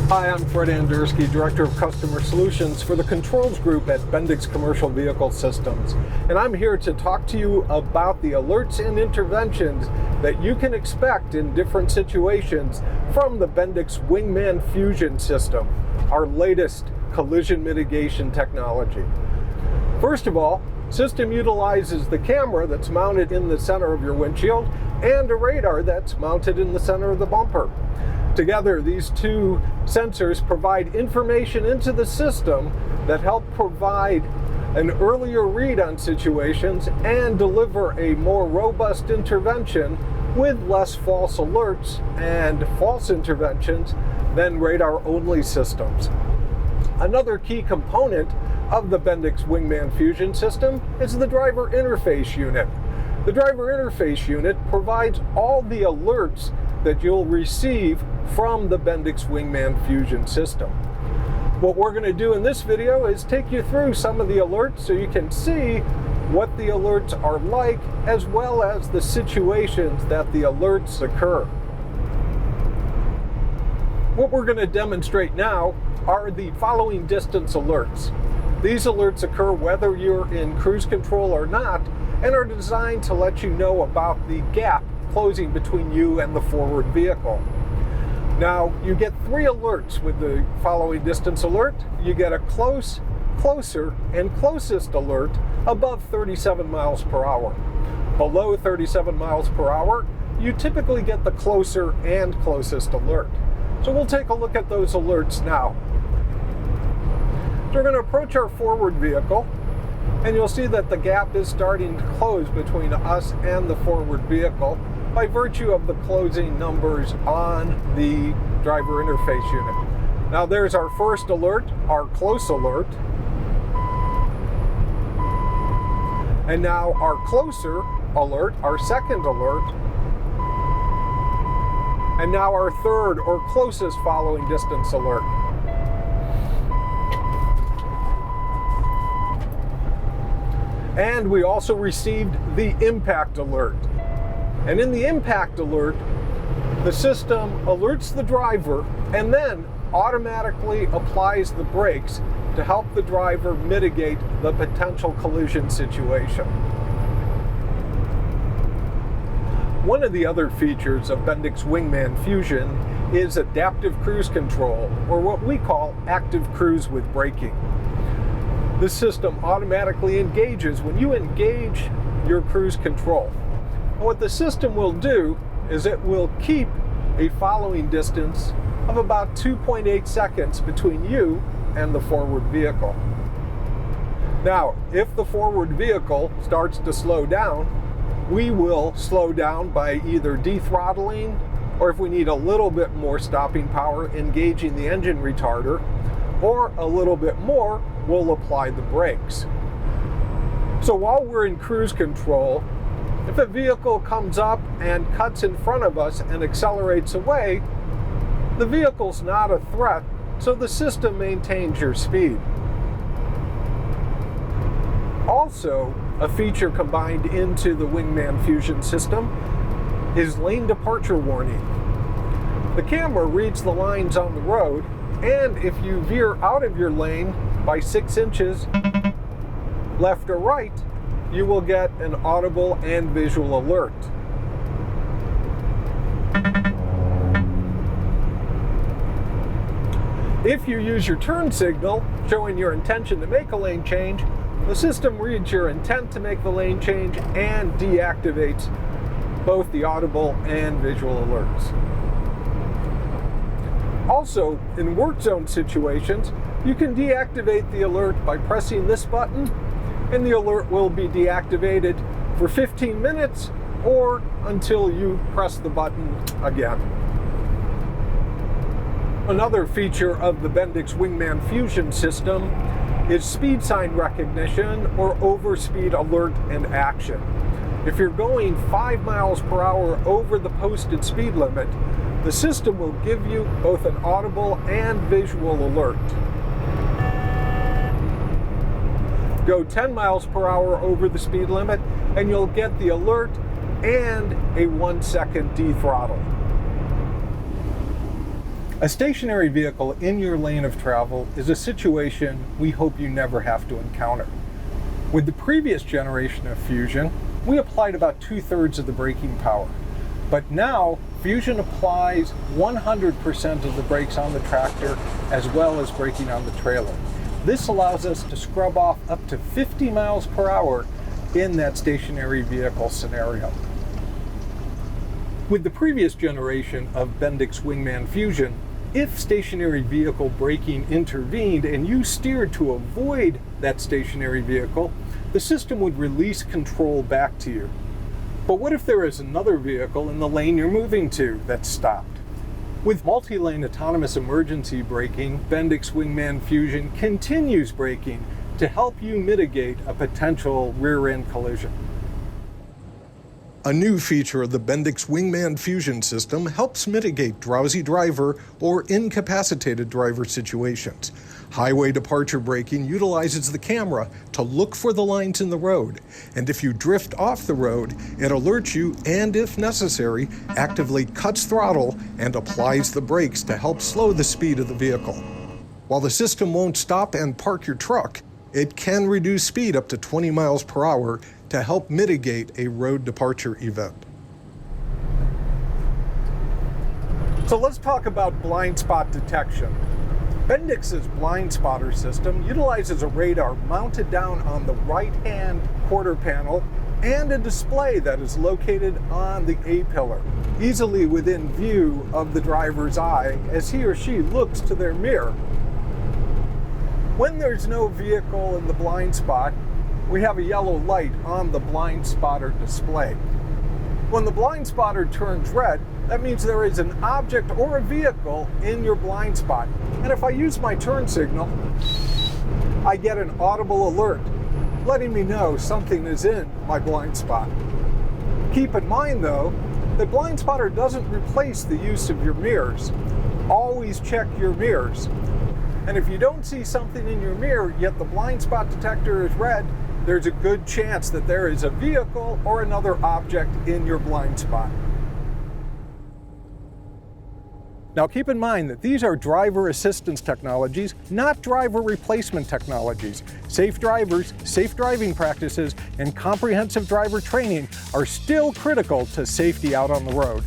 Hi, I'm Fred Andersky, Director of Customer Solutions for the Controls Group at Bendix Commercial Vehicle Systems. And I'm here to talk to you about the alerts and interventions that you can expect in different situations from the Bendix Wingman Fusion system, our latest collision mitigation technology. First of all, the system utilizes the camera that's mounted in the center of your windshield and a radar that's mounted in the center of the bumper. Together, these two sensors provide information into the system that help provide an earlier read on situations and deliver a more robust intervention with less false alerts and false interventions than radar-only systems. Another key component of the Bendix Wingman Fusion system is the driver interface unit. The driver interface unit provides all the alerts that you'll receive from the Bendix Wingman Fusion system. What we're going to do in this video is take you through some of the alerts so you can see what the alerts are like, as well as the situations that the alerts occur. What we're going to demonstrate now are the following distance alerts. These alerts occur whether you're in cruise control or not, and are designed to let you know about the gap closing between you and the forward vehicle. Now, you get three alerts with the following distance alert. You get a close, closer, and closest alert above 37 miles per hour. Below 37 miles per hour, you typically get the closer and closest alert. So we'll take a look at those alerts now. So we're going to approach our forward vehicle, and you'll see that the gap is starting to close between us and the forward vehicle by virtue of the closing numbers on the driver interface unit. Now there's our first alert, our close alert. And now our closer alert, our second alert. And now our third or closest following distance alert. And we also received the impact alert. And in the impact alert, the system alerts the driver and then automatically applies the brakes to help the driver mitigate the potential collision situation. One of the other features of Bendix Wingman Fusion is adaptive cruise control, or what we call active cruise with braking. The system automatically engages when you engage your cruise control. And what the system will do is it will keep a following distance of about 2.8 seconds between you and the forward vehicle. Now, if the forward vehicle starts to slow down, we will slow down by either de-throttling, or if we need a little bit more stopping power, engaging the engine retarder, or a little bit more, we'll apply the brakes. So while we're in cruise control, if a vehicle comes up and cuts in front of us and accelerates away, the vehicle's not a threat, so the system maintains your speed. Also, a feature combined into the Wingman Fusion system is lane departure warning. The camera reads the lines on the road, and if you veer out of your lane by 6 inches left or right, you will get an audible and visual alert. If you use your turn signal showing your intention to make a lane change, the system reads your intent to make the lane change and deactivates both the audible and visual alerts. Also, in work zone situations, you can deactivate the alert by pressing this button, and the alert will be deactivated for 15 minutes or until you press the button again. Another feature of the Bendix Wingman Fusion system is speed sign recognition, or overspeed alert and action. If you're going 5 miles per hour over the posted speed limit, the system will give you both an audible and visual alert. Go 10 miles per hour over the speed limit and you'll get the alert and a 1-second dethrottle. A stationary vehicle in your lane of travel is a situation we hope you never have to encounter. With the previous generation of Fusion, we applied about 2/3 of the braking power. But now, Fusion applies 100% of the brakes on the tractor as well as braking on the trailer. This allows us to scrub off up to 50 miles per hour in that stationary vehicle scenario. With the previous generation of Bendix Wingman Fusion, if stationary vehicle braking intervened and you steered to avoid that stationary vehicle, the system would release control back to you. But what if there is another vehicle in the lane you're moving to that's stopped? With multi-lane autonomous emergency braking, Bendix Wingman Fusion continues braking to help you mitigate a potential rear-end collision. A new feature of the Bendix Wingman Fusion system helps mitigate drowsy driver or incapacitated driver situations. Highway departure braking utilizes the camera to look for the lines in the road, and if you drift off the road, it alerts you and, if necessary, actively cuts throttle and applies the brakes to help slow the speed of the vehicle. While the system won't stop and park your truck, it can reduce speed up to 20 miles per hour to help mitigate a road departure event. So let's talk about blind spot detection. Bendix's Blindspotter system utilizes a radar mounted down on the right-hand quarter panel and a display that is located on the A-pillar, easily within view of the driver's eye as he or she looks to their mirror. When there's no vehicle in the blind spot, we have a yellow light on the Blindspotter display. When the Blindspotter turns red, that means there is an object or a vehicle in your blind spot. And if I use my turn signal, I get an audible alert letting me know something is in my blind spot. Keep in mind though, that Blindspotter doesn't replace the use of your mirrors. Always check your mirrors. And if you don't see something in your mirror, yet the blind spot detector is red, there's a good chance that there is a vehicle or another object in your blind spot. Now keep in mind that these are driver assistance technologies, not driver replacement technologies. Safe drivers, safe driving practices, and comprehensive driver training are still critical to safety out on the road.